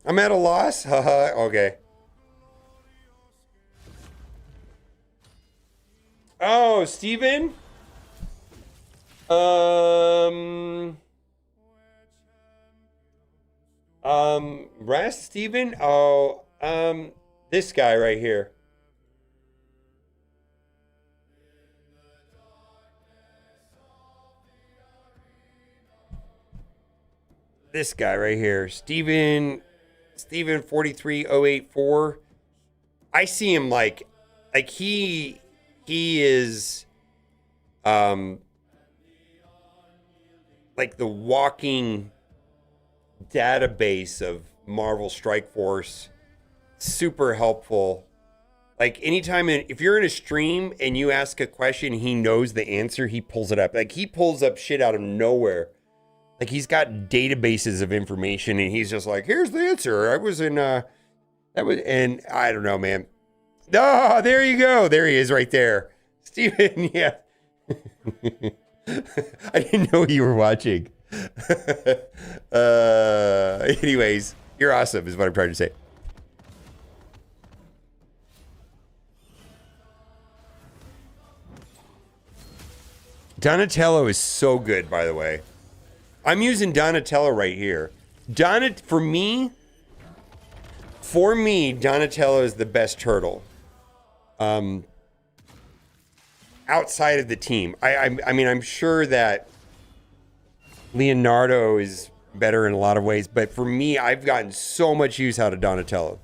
I'm at a loss? Haha, okay. Oh, Steven? Rast Steven? Oh, this guy right here. This guy right here, Steven 43084. I see him like he is like the walking database of Marvel Strike Force. Super helpful. Like anytime, if you're in a stream and you ask a question, he knows the answer. He pulls it up. Like he pulls up shit out of nowhere. Like he's got databases of information, and he's just like, "Here's the answer. I was in and I don't know, man. Oh, there you go. There he is, right there, Steven. Yeah. I didn't know you were watching. Anyways, you're awesome, is what I'm trying to say. Donatello is so good, by the way. I'm using Donatello right here. For me, Donatello is the best turtle. Outside of the team. I mean, I'm sure that Leonardo is better in a lot of ways, but for me, I've gotten so much use out of Donatello.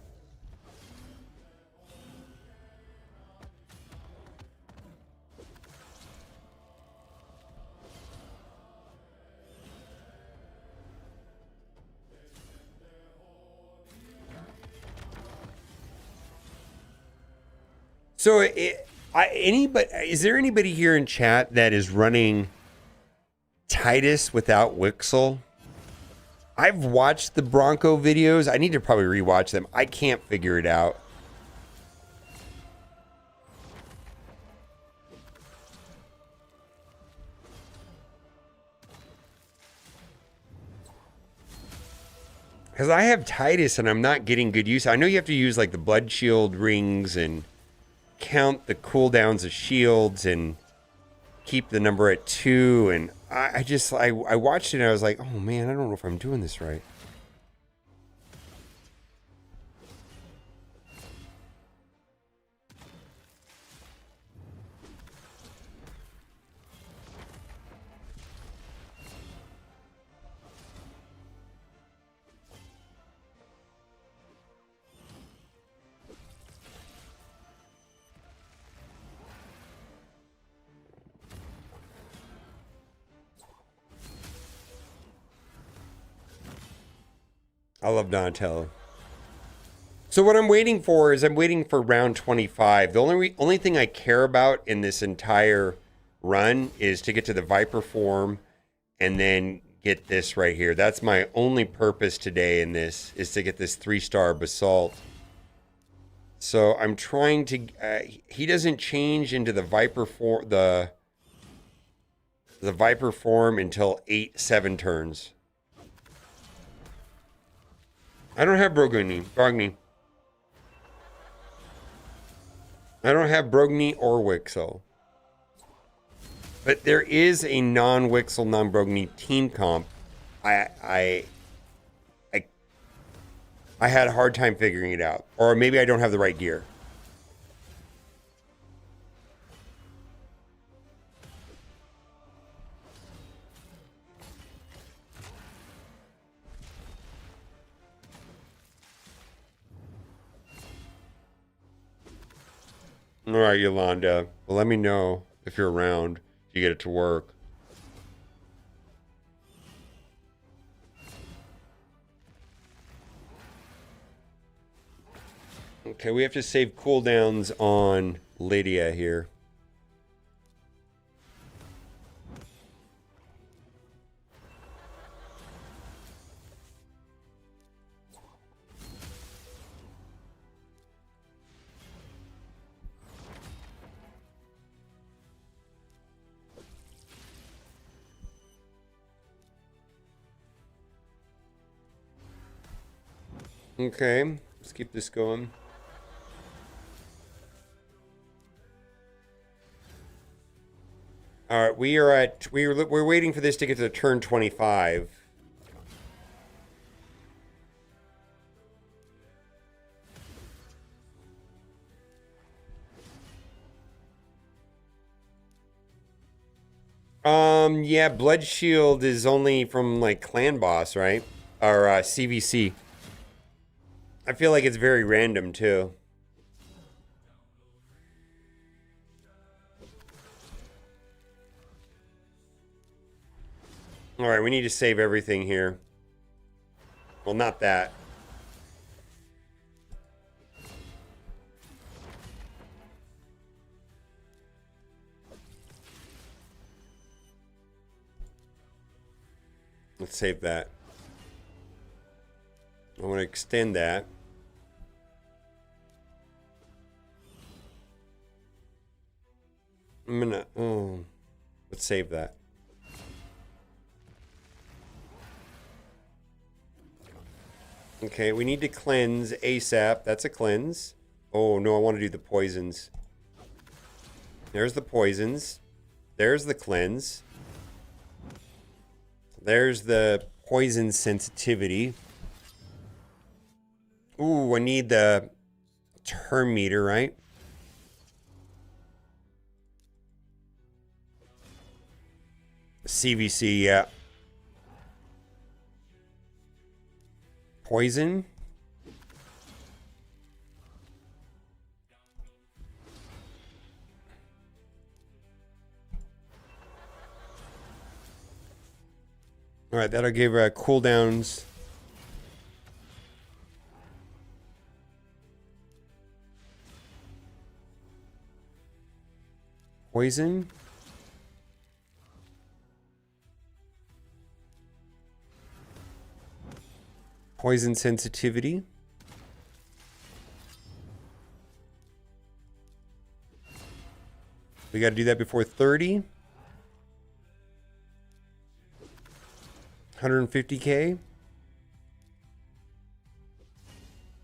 So, is there anybody here in chat that is running Titus without Wixel? I've watched the Bronco videos. I need to probably rewatch them. I can't figure it out. Because I have Titus and I'm not getting good use. I know you have to use like the blood shield rings and count the cooldowns of shields and keep the number at 2, and I watched it and I was like, oh man, I don't know if I'm doing this right. I love Donatello. So what I'm waiting for is I'm waiting for round 25. The only thing I care about in this entire run is to get to the Viper form and then get this right here. That's my only purpose today in this, is to get this 3-star Basalt. So I'm trying to. He doesn't change into the Viper form, the Viper form, until 8-7 turns. I don't have Brogni. I don't have Brogni or Wixel. But there is a non-Wixel, non-Brogni team comp. I had a hard time figuring it out. Or maybe I don't have the right gear. All right, Yolanda. Well, let me know if you're around. You get it to work. Okay, we have to save cooldowns on Lydia here. Okay, let's keep this going. All right, we're waiting for this to get to turn 25. Yeah, Blood Shield is only from like Clan Boss, right? Or CVC. I feel like it's very random too. All right, we need to save everything here. Well, not that. Let's save that. I want to extend that. I'm gonna. Oh, let's save that. Okay, we need to cleanse ASAP. That's a cleanse. Oh no, I want to do the poisons. There's the poisons. There's the cleanse. There's the poison sensitivity. Ooh, I need the turn meter, right? CVC, yeah. Poison. All right, that'll give cooldowns. Poison. Poison sensitivity. We got to do that before 30. 150K.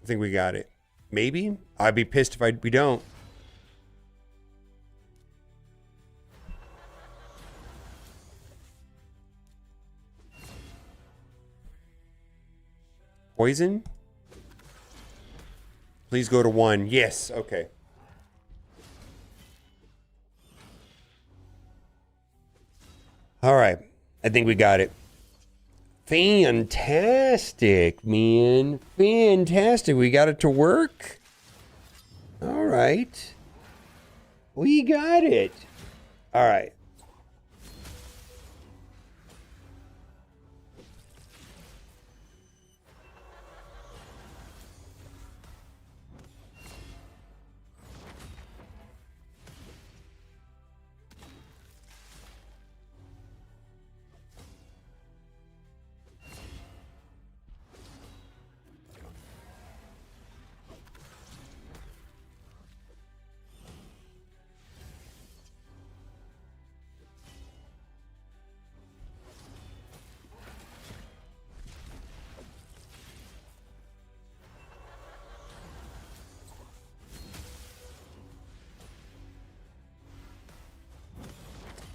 I think we got it. Maybe. I'd be pissed if we don't. Poison? Please go to 1. Yes, okay. All right. I think we got it. Fantastic, man. Fantastic. We got it to work. All right. We got it. All right.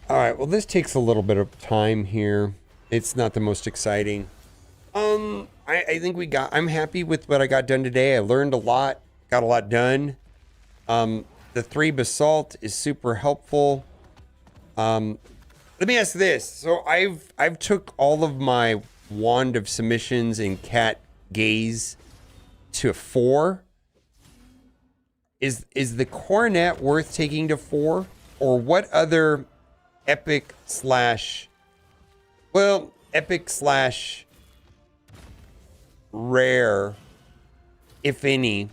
All right, well, this takes a little bit of time here. It's not the most exciting. I think I'm happy with what I got done today. I learned a lot, got a lot done. The 3 Basalt is super helpful. Let me ask this. So I've took all of my Wand of Submissions and Cat Gaze to 4. Is the Coronet worth taking to 4? Or what other epic slash rare, if any,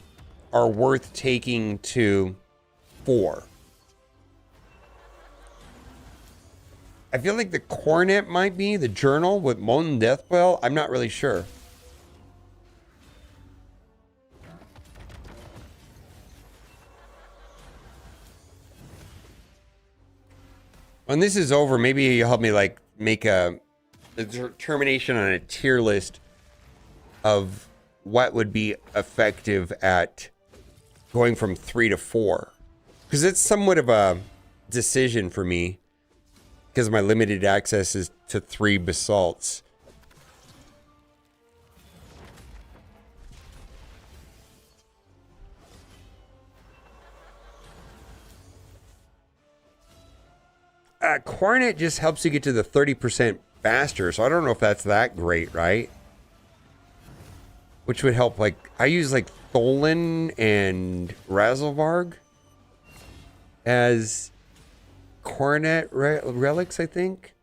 are worth taking to 4? I feel like the Coronet might be, the Journal with Molten Deathwell. I'm not really sure. When this is over, maybe you'll help me like make a determination on a tier list of what would be effective at going from 3 to 4. Because it's somewhat of a decision for me because my limited access is to 3 Basalts. Coronet just helps you get to the 30% faster, so I don't know if that's that great, right? Which would help, like, I use, like, Tholen and Razelvarg as Coronet relics, I think.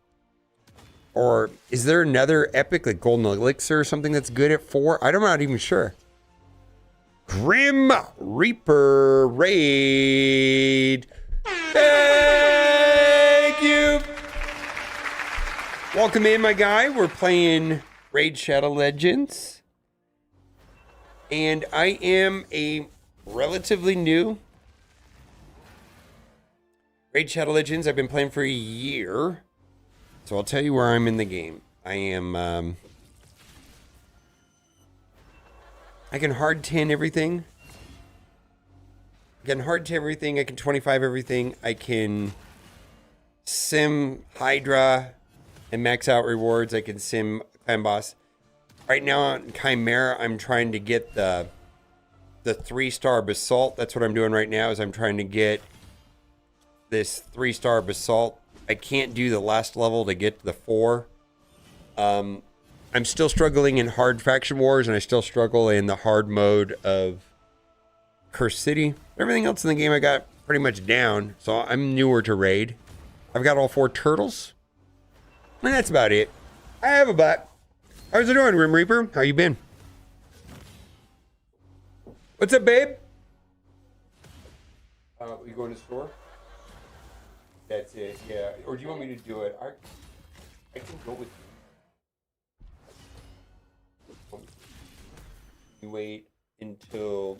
Or is there another epic, like Golden Elixir or something that's good at 4? I'm not even sure. Grim Reaper Raid. Thank you. Welcome in, my guy. We're playing Raid Shadow Legends. And I am a relatively new Raid Shadow Legends. I've been playing for a year. So I'll tell you where I'm in the game. I am, I can hard 10 everything. I can hard 10 everything. I can 25 everything. I can sim Hydra and max out rewards. I can sim Clan Boss. Right now on Chimera, I'm trying to get the 3-star Basalt. That's what I'm doing right now, is I'm trying to get this 3-star Basalt. I can't do the last level to get to the 4. I'm still struggling in hard faction wars, and I still struggle in the hard mode of Cursed City. Everything else in the game I got pretty much down, so I'm newer to Raid. I've got all 4 turtles, and that's about it. I have a butt. How's it doing, Grim Reaper? How you been? What's up, babe? We going to the store? That's it, yeah. Or do you want me to do it? I can go with you. You wait until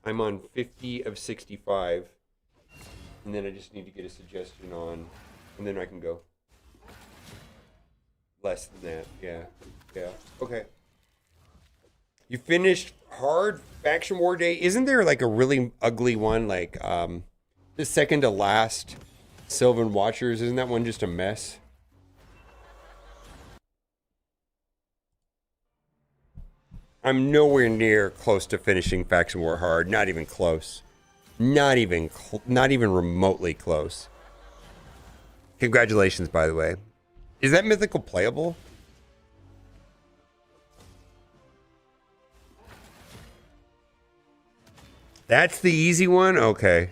I'm on 50 of 65. And then I just need to get a suggestion on, and then I can go. Less than that, yeah. Yeah, okay. You finished hard faction war day. Isn't there like a really ugly one, like the second to last Sylvan Watchers? Isn't that one just a mess? I'm nowhere near close to finishing Faction War Hard. Not even close. Not even remotely close. Congratulations, by the way. Is that mythical playable? That's the easy one? Okay.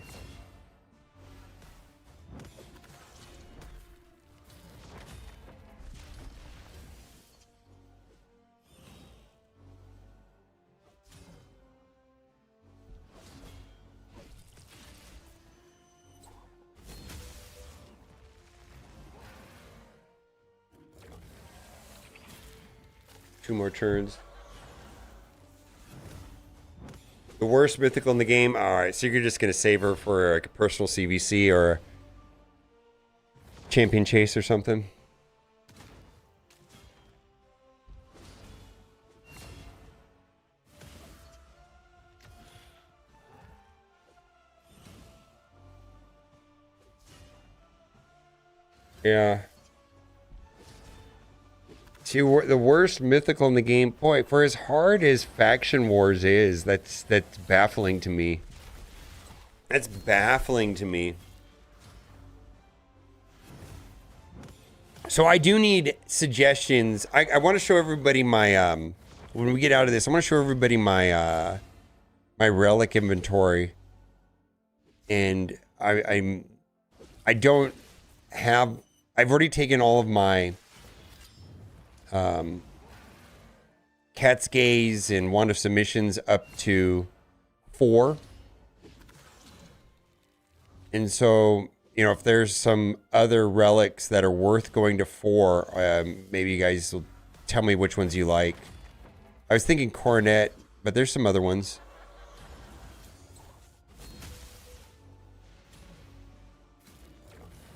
Two more turns. The worst mythical in the game? Alright, so you're just going to save her for like a personal CVC or a champion chase or something? Yeah. See, the worst mythical in the game, boy, for as hard as Faction Wars is, that's baffling to me. That's baffling to me. So I do need suggestions. I want to show everybody my when we get out of this, I want to show everybody my my relic inventory. And I don't have, I've already taken all of my Cat's Gaze and Wand of Submissions up to 4. And so, you know, if there's some other relics that are worth going to 4, maybe you guys will tell me which ones you like. I was thinking Coronet, but there's some other ones.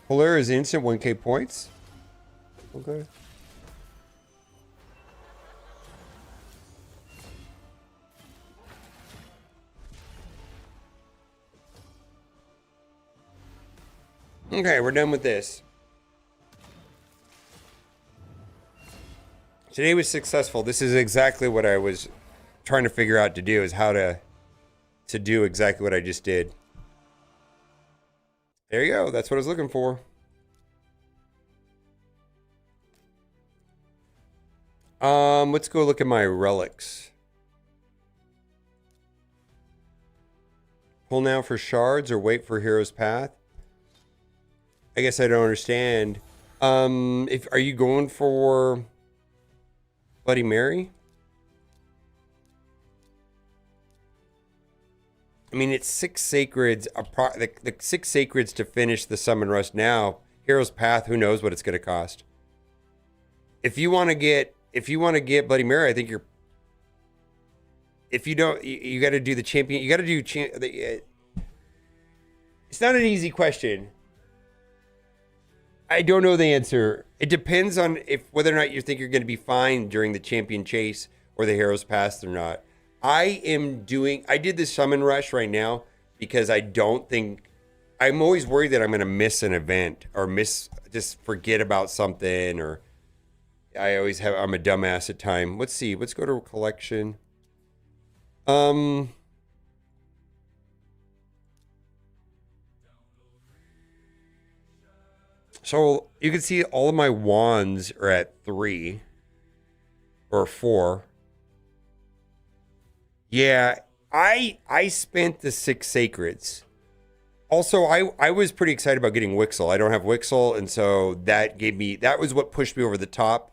Polar is instant 1k points. Okay. Okay, we're done with this. Today was successful. This is exactly what I was trying to figure out to do, is how to do exactly what I just did. There you go. That's what I was looking for. Let's go look at my relics. Pull now for shards or wait for Hero's Path? I guess I don't understand. Are you going for Bloody Mary? I mean, it's 6 sacreds. The 6 sacreds to finish the summon rush now. Hero's Path, who knows what it's going to cost. If you want to get Bloody Mary, I think you're. If you don't, you got to do the champion. You got to do. It's not an easy question. I don't know the answer. It depends on whether or not you think you're going to be fine during the champion chase or the Hero's Pass or not. I did this summon rush right now because I'm always worried that I'm going to miss an event or just forget about something, or I'm a dumbass at time. Let's see. Let's go to collection. So you can see all of my wands are at 3 or 4. Yeah, I spent the 6 sacreds. Also, I was pretty excited about getting Wixel. I don't have Wixel, and so that was what pushed me over the top.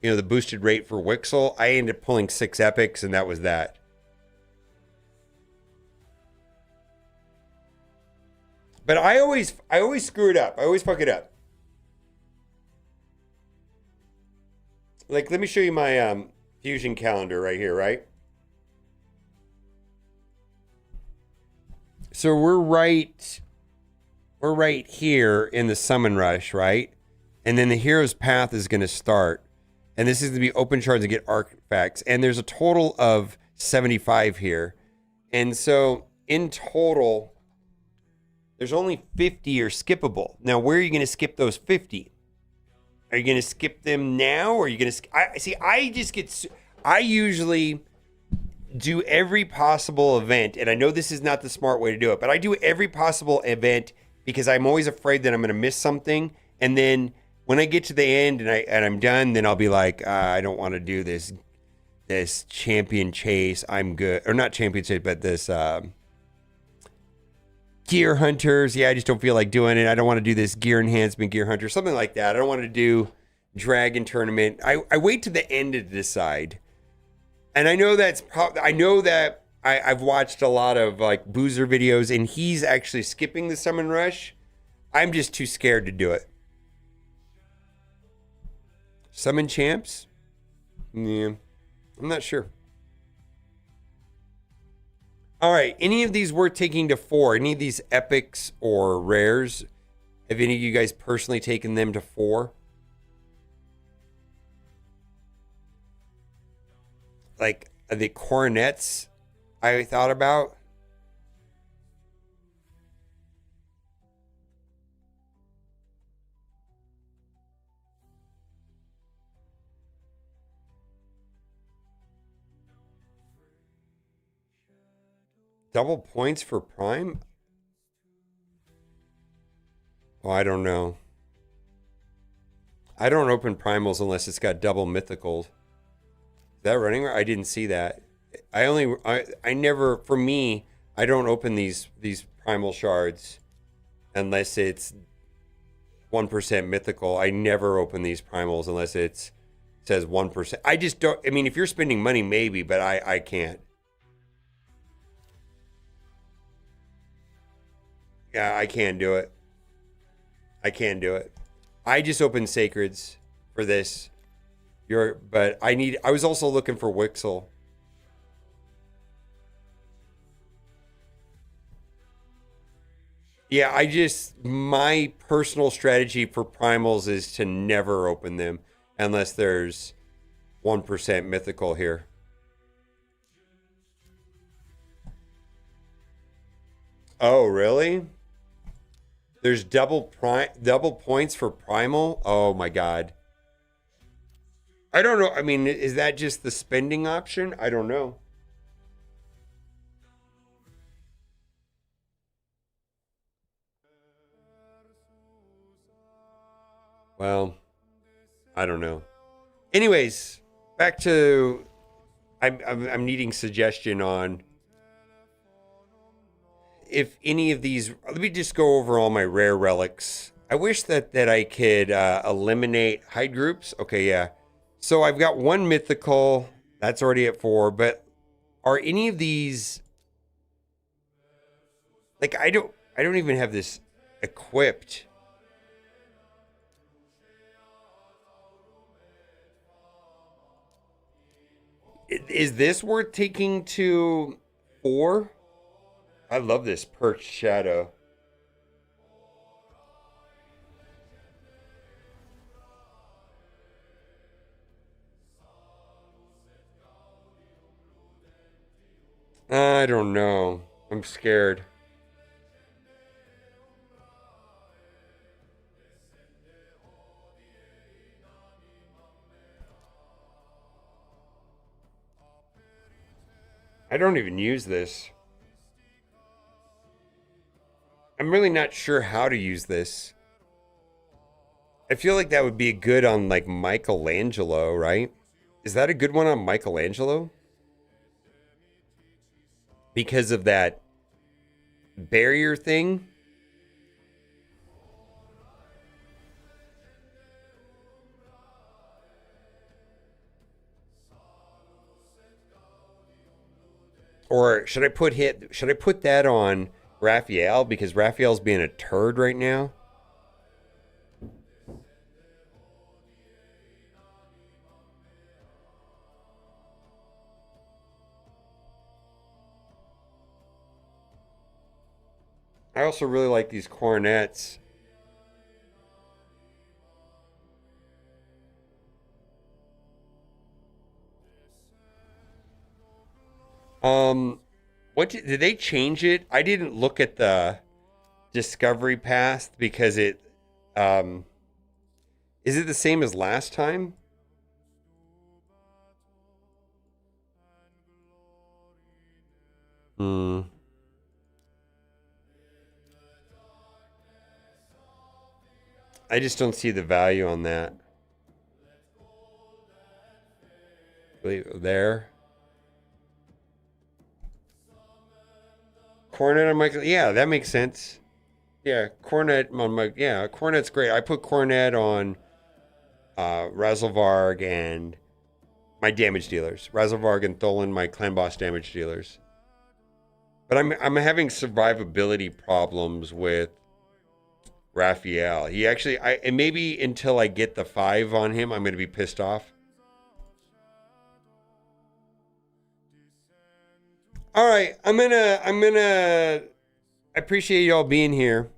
You know, the boosted rate for Wixel. I ended up pulling 6 epics, and that was that. But I always screw it up. I always fuck it up. Like, let me show you my fusion calendar right here, right? So we're right here in the summon rush, right? And then the Hero's Path is going to start. And this is going to be open shards and get artifacts. And there's a total of 75 here. And so in total, there's only 50 are skippable. Now, where are you going to skip those 50? Are you going to skip them now? Or are you going to... I usually do every possible event, and I know this is not the smart way to do it, but I do every possible event because I'm always afraid that I'm going to miss something, and then when I get to the end and I'm done, then I'll be like, I don't want to do this champion chase. I'm good, or not champion chase, but this gear hunters. Yeah, I just don't feel like doing it. I don't want to do this gear enhancement, gear hunter, something like that. I don't want to do dragon tournament. I wait to the end to decide. And I know I've watched a lot of like Boozer videos, and he's actually skipping the summon rush. I'm just too scared to do it. Summon champs? Yeah, I'm not sure. All right, any of these worth taking to 4? Any of these epics or rares? Have any of you guys personally taken them to 4? Like the coronets I thought about. Double points for Prime? Oh, I don't know. I don't open primals unless it's got double mythical. Is that running? I didn't see that. I never, for me, I don't open these primal shards unless it's 1% mythical. I never open these primals unless it says 1%. I just don't, I mean, if you're spending money, maybe, but I can't. Yeah, I can't do it. I can't do it. I just opened Sacreds for this. But I was also looking for Wixel. Yeah, my personal strategy for primals is to never open them unless there's 1% mythical here. Oh, really? There's double points for primal? Oh my god. I don't know. I mean, is that just the spending option? I don't know. Well, I don't know. Anyways, back to I'm needing suggestion on if any of these. Let me just go over all my rare relics. I wish that I could eliminate hide groups. Okay, yeah. So I've got one mythical. That's already at 4. But are any of these like I don't even have this equipped. Is this worth taking to 4? I love this perched shadow. I don't know. I'm scared. I don't even use this. I'm really not sure how to use this. I feel like that would be good on like Michelangelo, right? Is that a good one on Michelangelo? Because of that barrier thing? Or should I put that on Raphael because Raphael's being a turd right now? I also really like these cornets. What did they change it? I didn't look at the discovery path because um is it the same as last time? Hmm. I just don't see the value on that. There. Cornet on Michael. Yeah, that makes sense. Yeah, Cornet on my. Yeah, Cornet's great. I put Cornet on Razelvarg and my damage dealers. Razelvarg and Tholen, my clan boss damage dealers. But I'm having survivability problems with Raphael. He actually and maybe until I get the 5 on him, I'm gonna be pissed off. All right, I appreciate y'all being here.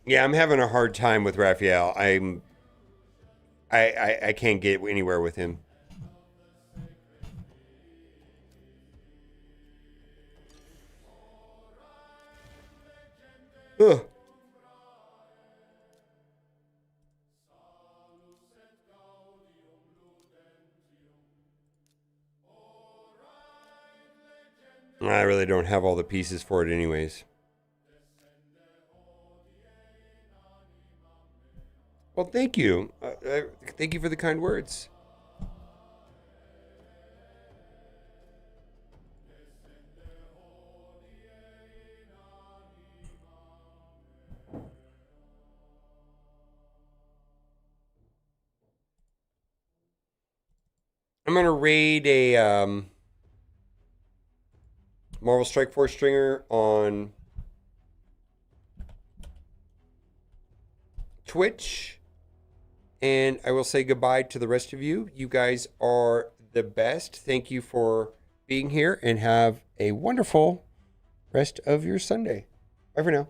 Yeah, I'm having a hard time with Raphael. I can't get anywhere with him. Ugh. I really don't have all the pieces for it anyways. Well, thank you. Thank you for the kind words. I'm gonna raid a Marvel Strike Force stringer on Twitch, and I will say goodbye to the rest of you. You guys are the best. Thank you for being here, and have a wonderful rest of your Sunday. Bye for now.